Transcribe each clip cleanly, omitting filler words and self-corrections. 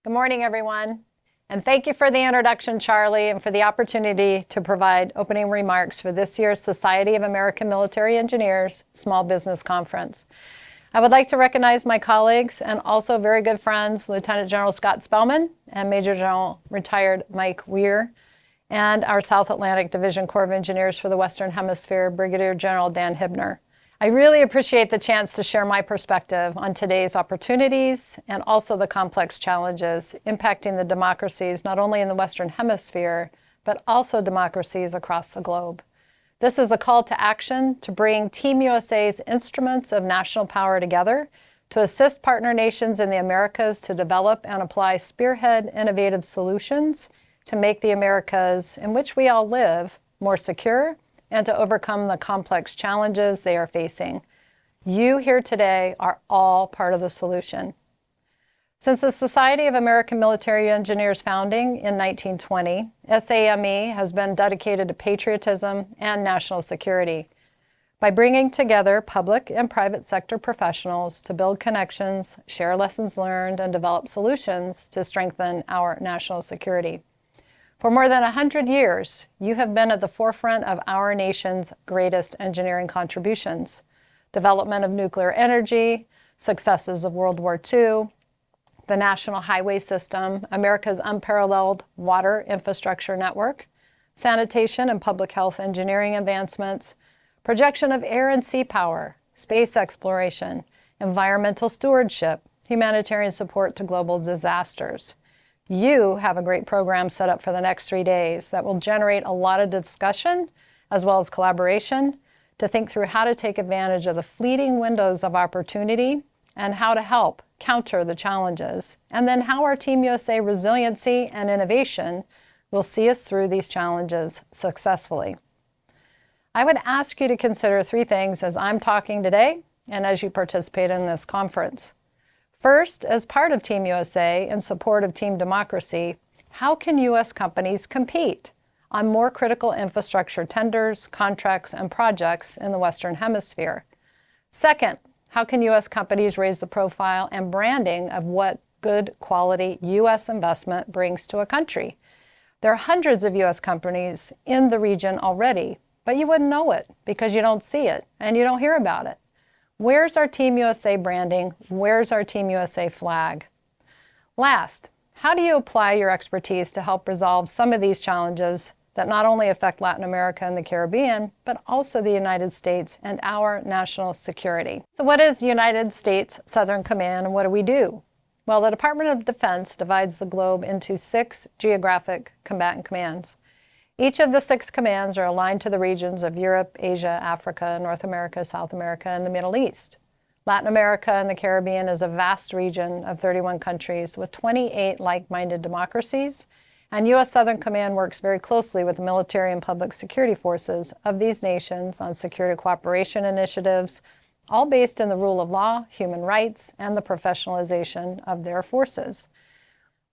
Good morning, everyone. And thank you for the introduction, Charlie, and for the opportunity to provide opening remarks for this year's Society of American Military Engineers Small Business Conference. I would like to recognize my colleagues and also very good friends, Lieutenant General Scott Spellman and Major General retired Mike Weir, and our South Atlantic Division Corps of Engineers for the Western Hemisphere, Brigadier General Dan Hibner. I really appreciate the chance to share my perspective on today's opportunities and also the complex challenges impacting the democracies not only in the Western Hemisphere, but also democracies across the globe. This is a call to action to bring Team USA's instruments of national power together to assist partner nations in the Americas to develop and apply spearhead innovative solutions to make the Americas, in which we all live, more secure and to overcome the complex challenges they are facing. You here today are all part of the solution. Since the Society of American Military Engineers founding in 1920, SAME has been dedicated to patriotism and national security. By bringing together public and private sector professionals to build connections, share lessons learned, and develop solutions to strengthen our national security. For more than 100 years, you have been at the forefront of our nation's greatest engineering contributions: development of nuclear energy, successes of World War II, the National Highway System, America's unparalleled water infrastructure network, sanitation and public health engineering advancements, projection of air and sea power, space exploration, environmental stewardship, humanitarian support to global disasters. You have a great program set up for the next 3 days that will generate a lot of discussion as well as collaboration to think through how to take advantage of the fleeting windows of opportunity and how to help counter the challenges, and then how our Team USA resiliency and innovation will see us through these challenges successfully. I would ask you to consider 3 things as I'm talking today and as you participate in this conference. First, as part of Team USA in support of Team Democracy, how can U.S. companies compete on more critical infrastructure tenders, contracts, and projects in the Western Hemisphere? Second, how can U.S. companies raise the profile and branding of what good quality U.S. investment brings to a country? There are hundreds of U.S. companies in the region already, but you wouldn't know it because you don't see it and you don't hear about it. Where's our Team USA branding? Where's our Team USA flag? Last, how do you apply your expertise to help resolve some of these challenges that not only affect Latin America and the Caribbean, but also the United States and our national security? So what is United States Southern Command and what do we do? Well, the Department of Defense divides the globe into 6 geographic combatant commands. Each of the 6 commands are aligned to the regions of Europe, Asia, Africa, North America, South America, and the Middle East. Latin America and the Caribbean is a vast region of 31 countries with 28 like-minded democracies, and U.S. Southern Command works very closely with the military and public security forces of these nations on security cooperation initiatives, all based in the rule of law, human rights, and the professionalization of their forces.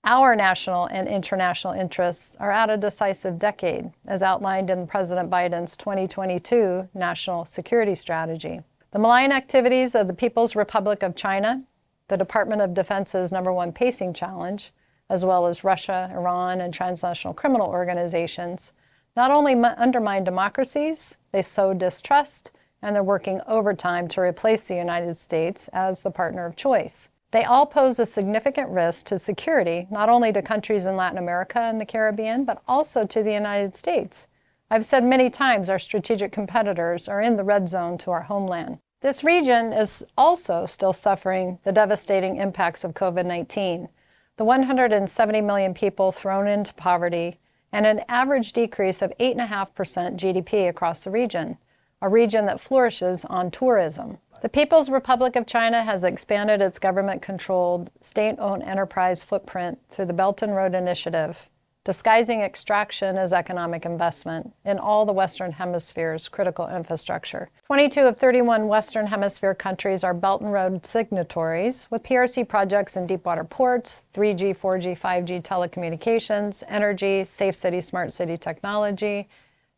Our national and international interests are at a decisive decade, as outlined in President Biden's 2022 National Security Strategy. The malign activities of the People's Republic of China, the Department of Defense's #1 pacing challenge, as well as Russia, Iran, and transnational criminal organizations, not only undermine democracies, they sow distrust, and they're working overtime to replace the United States as the partner of choice. They all pose a significant risk to security, not only to countries in Latin America and the Caribbean, but also to the United States. I've said many times our strategic competitors are in the red zone to our homeland. This region is also still suffering the devastating impacts of COVID-19, the 170 million people thrown into poverty, and an average decrease of 8.5% GDP across the region, a region that flourishes on tourism. The People's Republic of China has expanded its government-controlled, state-owned enterprise footprint through the Belt and Road Initiative, disguising extraction as economic investment in all the Western Hemisphere's critical infrastructure. 22 of 31 Western Hemisphere countries are Belt and Road signatories, with PRC projects in deepwater ports, 3G, 4G, 5G telecommunications, energy, safe city, smart city technology,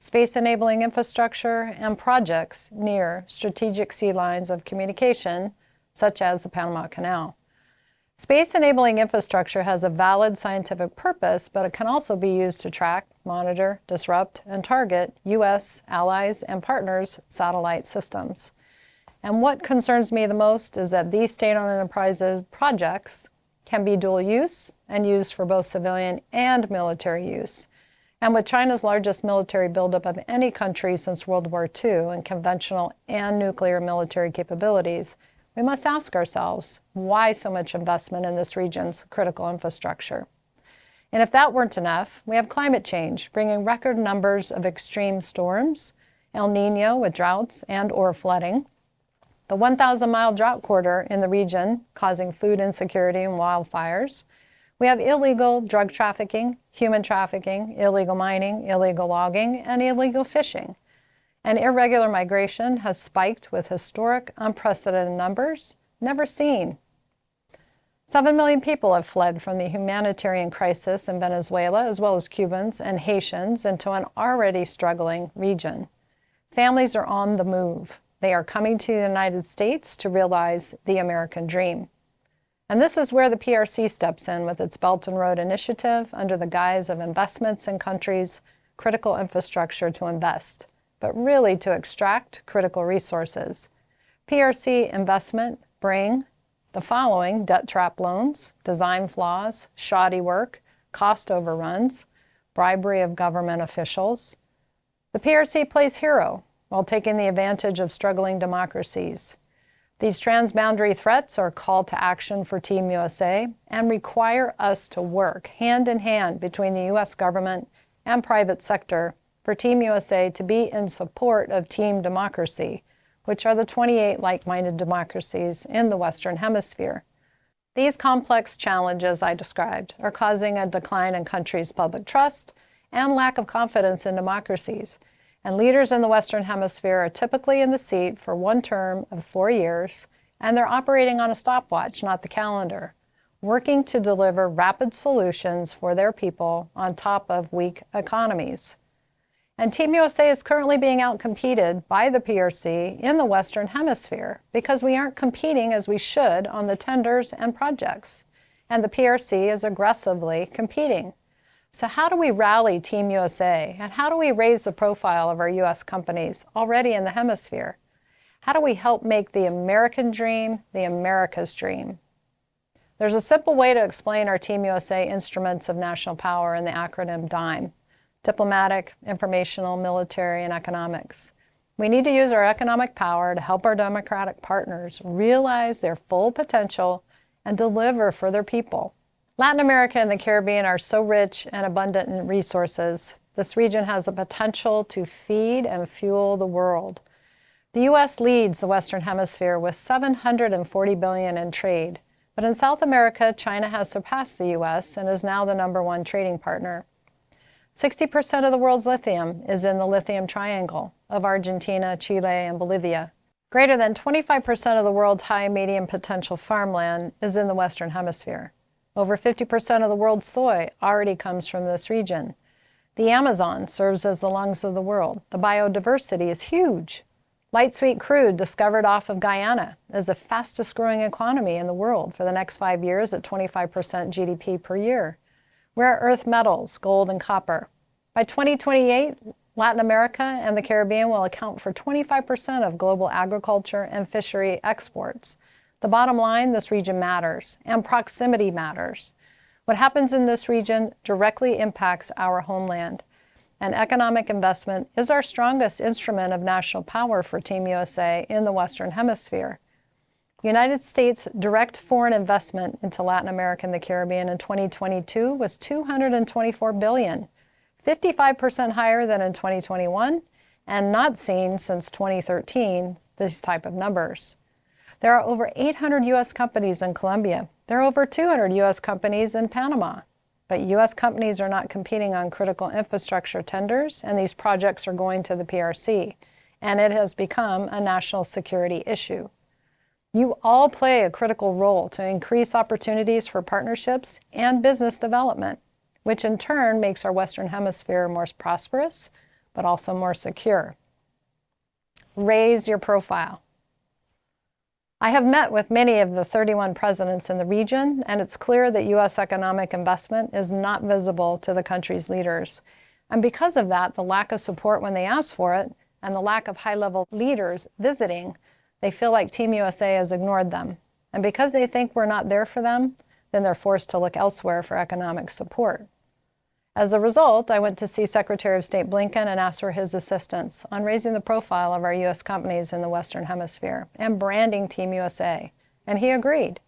space-enabling infrastructure, and projects near strategic sea lines of communication, such as the Panama Canal. Space-enabling infrastructure has a valid scientific purpose, but it can also be used to track, monitor, disrupt, and target U.S., allies, and partners' satellite systems. And what concerns me the most is that these state-owned enterprises projects can be dual use and used for both civilian and military use. And with China's largest military buildup of any country since World War II in conventional and nuclear military capabilities, we must ask ourselves, why so much investment in this region's critical infrastructure? And if that weren't enough, we have climate change, bringing record numbers of extreme storms, El Nino with droughts and/or flooding, the 1,000-mile drought corridor in the region causing food insecurity and wildfires. We have illegal drug trafficking, human trafficking, illegal mining, illegal logging, and illegal fishing. And irregular migration has spiked with historic, unprecedented numbers never seen. 7 million people have fled from the humanitarian crisis in Venezuela, as well as Cubans and Haitians, into an already struggling region. Families are on the move. They are coming to the United States to realize the American dream. And this is where the PRC steps in with its Belt and Road Initiative under the guise of investments in countries' critical infrastructure to invest, but really to extract critical resources. PRC investment bring the following: debt trap loans, design flaws, shoddy work, cost overruns, bribery of government officials. The PRC plays hero while taking the advantage of struggling democracies. These transboundary threats are a call to action for Team USA and require us to work hand in hand between the U.S. government and private sector for Team USA to be in support of Team Democracy, which are the 28 like-minded democracies in the Western Hemisphere. These complex challenges I described are causing a decline in countries' public trust and lack of confidence in democracies. And leaders in the Western Hemisphere are typically in the seat for one term of 4 years, and they're operating on a stopwatch, not the calendar, working to deliver rapid solutions for their people on top of weak economies. And Team USA is currently being outcompeted by the PRC in the Western Hemisphere because we aren't competing as we should on the tenders and projects. And the PRC is aggressively competing. So how do we rally Team USA? And how do we raise the profile of our U.S. companies already in the hemisphere? How do we help make the American dream the America's dream? There's a simple way to explain our Team USA instruments of national power in the acronym DIME: diplomatic, informational, military, and economics. We need to use our economic power to help our democratic partners realize their full potential and deliver for their people. Latin America and the Caribbean are so rich and abundant in resources. This region has the potential to feed and fuel the world. The U.S. leads the Western Hemisphere with $740 billion in trade. But in South America, China has surpassed the U.S. and is now the #1 trading partner. 60% of the world's lithium is in the lithium triangle of Argentina, Chile, and Bolivia. Greater than 25% of the world's high and medium potential farmland is in the Western Hemisphere. Over 50% of the world's soy already comes from this region. The Amazon serves as the lungs of the world. The biodiversity is huge. Light sweet crude discovered off of Guyana is the fastest growing economy in the world for the next 5 years at 25% GDP per year. Rare earth metals, gold and copper. By 2028, Latin America and the Caribbean will account for 25% of global agriculture and fishery exports. The bottom line, this region matters, and proximity matters. What happens in this region directly impacts our homeland, and economic investment is our strongest instrument of national power for Team USA in the Western Hemisphere. United States direct foreign investment into Latin America and the Caribbean in 2022 was $224 billion, 55% higher than in 2021, and not seen since 2013, these type of numbers. There are over 800 U.S. companies in Colombia. There are over 200 U.S. companies in Panama. But U.S. companies are not competing on critical infrastructure tenders, and these projects are going to the PRC, and it has become a national security issue. You all play a critical role to increase opportunities for partnerships and business development, which in turn makes our Western Hemisphere more prosperous, but also more secure. Raise your profile. I have met with many of the 31 presidents in the region, and it's clear that U.S. economic investment is not visible to the country's leaders. And because of that, the lack of support when they ask for it, and the lack of high-level leaders visiting, they feel like Team USA has ignored them. And because they think we're not there for them, then they're forced to look elsewhere for economic support. As a result, I went to see Secretary of State Blinken and asked for his assistance on raising the profile of our U.S. companies in the Western Hemisphere and branding Team USA, and he agreed.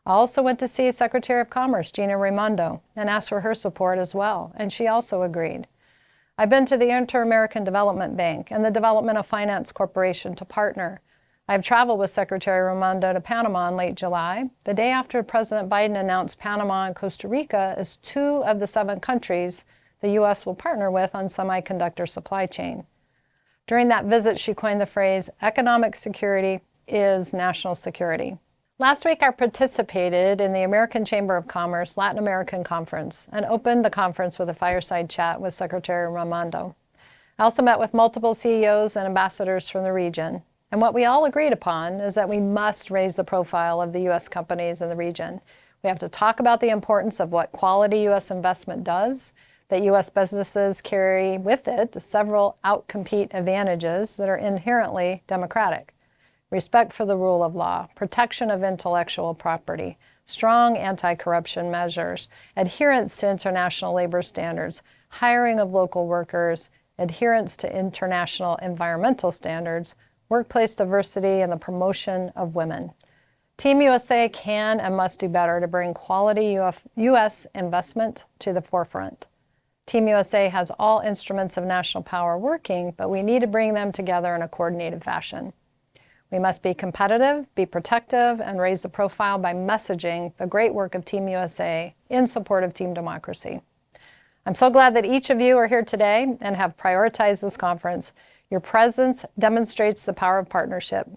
I also went to see Secretary of Commerce Gina Raimondo and asked for her support as well, and she also agreed. I've been to the Inter-American Development Bank and the Development of Finance Corporation to partner. I've traveled with Secretary Raimondo to Panama in late July, the day after President Biden announced Panama and Costa Rica as 2 of the 7 countries the U.S. will partner with on semiconductor supply chain. During that visit, she coined the phrase, "Economic security is national security." Last week, I participated in the American Chamber of Commerce Latin American Conference and opened the conference with a fireside chat with Secretary Raimondo. I also met with multiple CEOs and ambassadors from the region. And what we all agreed upon is that we must raise the profile of the U.S. companies in the region. We have to talk about the importance of what quality U.S. investment does, that U.S. businesses carry with it several outcompete advantages that are inherently democratic. Respect for the rule of law, protection of intellectual property, strong anti-corruption measures, adherence to international labor standards, hiring of local workers, adherence to international environmental standards, workplace diversity, and the promotion of women. Team USA can and must do better to bring quality U.S. investment to the forefront. Team USA has all instruments of national power working, but we need to bring them together in a coordinated fashion. We must be competitive, be protective, and raise the profile by messaging the great work of Team USA in support of team democracy. I'm so glad that each of you are here today and have prioritized this conference. Your presence demonstrates the power of partnership.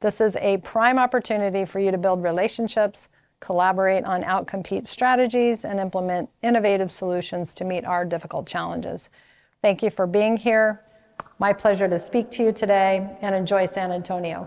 This is a prime opportunity for you to build relationships, collaborate on outcompete strategies, and implement innovative solutions to meet our difficult challenges. Thank you for being here. My pleasure to speak to you today, and enjoy San Antonio.